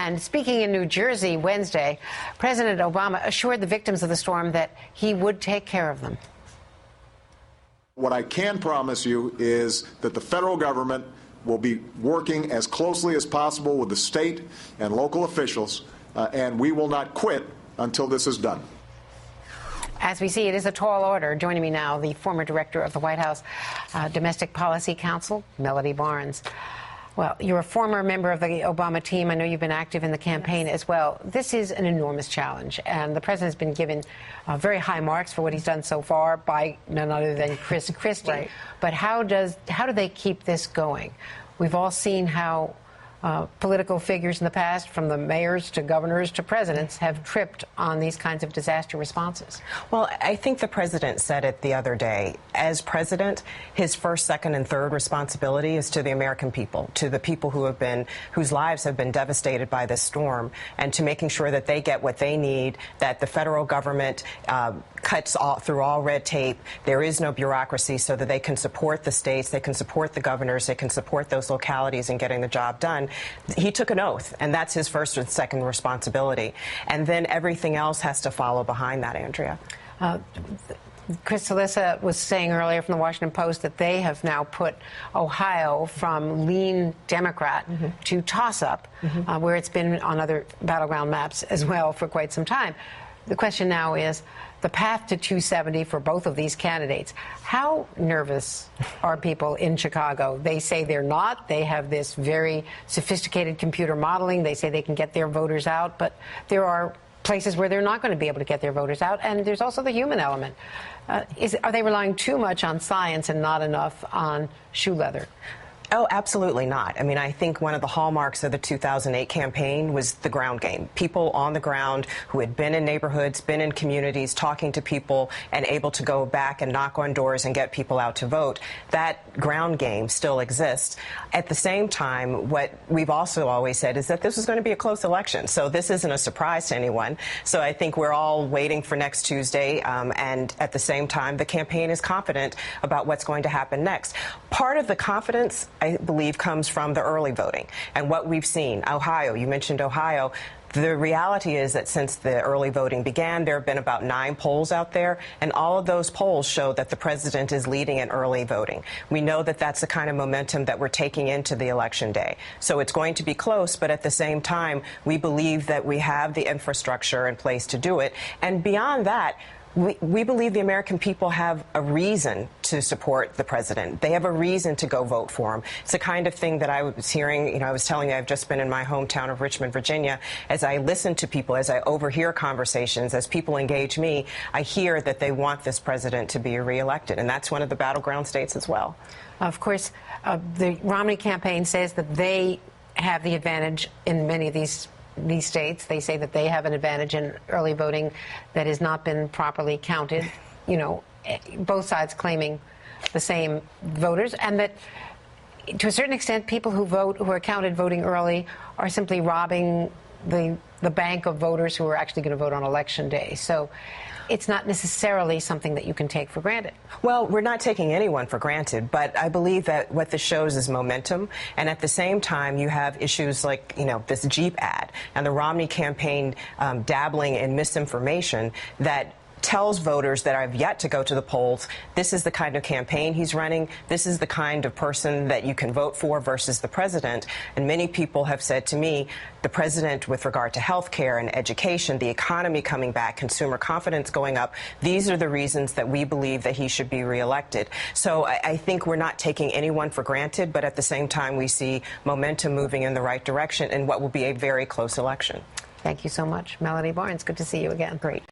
And speaking in New Jersey Wednesday, President Obama assured the victims of the storm that he would take care of them. What I can promise you is that the federal government will be working as closely as possible with the state and local officials, and we will not quit until this is done. As we see, it is a tall order. Joining me now, the former director of the White House Domestic Policy Council, Melody Barnes. Well, you're a former member of the Obama team. I know you've been active in the campaign as well. This is an enormous challenge, and the president's been given very high marks for what he's done so far by none other than Chris Christie. Right. But how do they keep this going? We've all seen how political figures in the past, from the mayors to governors to presidents, have tripped on these kinds of disaster responses. Well, I think the president said it the other day. As president, his first, second, and third responsibility is to the American people, to the people whose lives have been devastated by this storm, and to making sure that they get what they need, that the federal government cuts through all red tape. There is no bureaucracy, so that they can support the states, they can support the governors, they can support those localities in getting the job done. He took an oath, and that's his first and second responsibility. And then everything else has to follow behind that, Andrea. Chris Cillizza was saying earlier from the Washington Post that they have now put Ohio from lean Democrat to toss-up, where it's been on other battleground maps as well for quite some time. The question now is the path to 270 for both of these candidates. How nervous are people in Chicago? They say they're not. They have this very sophisticated computer modeling. They say they can get their voters out, but there are places where they're not going to be able to get their voters out, and there's also the human element. Are they relying too much on science and not enough on shoe leather? Oh, absolutely not. I mean, I think one of the hallmarks of the 2008 campaign was the ground game. People on the ground who had been in neighborhoods, been in communities, talking to people, and able to go back and knock on doors and get people out to vote. That ground game still exists. At the same time, what we've also always said is that this is going to be a close election. So this isn't a surprise to anyone. So I think we're all waiting for next Tuesday. And at the same time, the campaign is confident about what's going to happen next. Part of the confidence, I believe, comes from the early voting and what we've seen. Ohio, you mentioned Ohio. The reality is that since the early voting began, there have been about 9 polls out there, and all of those polls show that the president is leading in early voting. We know that that's the kind of momentum that we're taking into the election day. So it's going to be close, but at the same time, we believe that we have the infrastructure in place to do it. And beyond that, we believe the American people have a reason to support the president. They have a reason to go vote for him. It's the kind of thing that I was hearing. I was telling you, I've just been in my hometown of Richmond, Virginia. As I listen to people, as I overhear conversations, as people engage me, I hear that they want this president to be reelected. And that's one of the battleground states as well. Of course, the Romney campaign says that they have the advantage in many of these states. They say that they have an advantage in early voting that has not been properly counted, both sides claiming the same voters, and that to a certain extent people who are counted voting early are simply robbing the bank of voters who are actually going to vote on election day. So it's not necessarily something that you can take for granted. Well, we're not taking anyone for granted, but I believe that what this shows is momentum. And at the same time, you have issues like, this Jeep ad and the Romney campaign dabbling in misinformation that tells voters that have yet to go to the polls, this is the kind of campaign he's running, this is the kind of person that you can vote for versus the president. And many people have said to me, the president, with regard to health care and education, the economy coming back, consumer confidence going up, these are the reasons that we believe that he should be reelected. So I think we're not taking anyone for granted, but at the same time, we see momentum moving in the right direction in what will be a very close election. Thank you so much, Melody Barnes. Good to see you again. Great.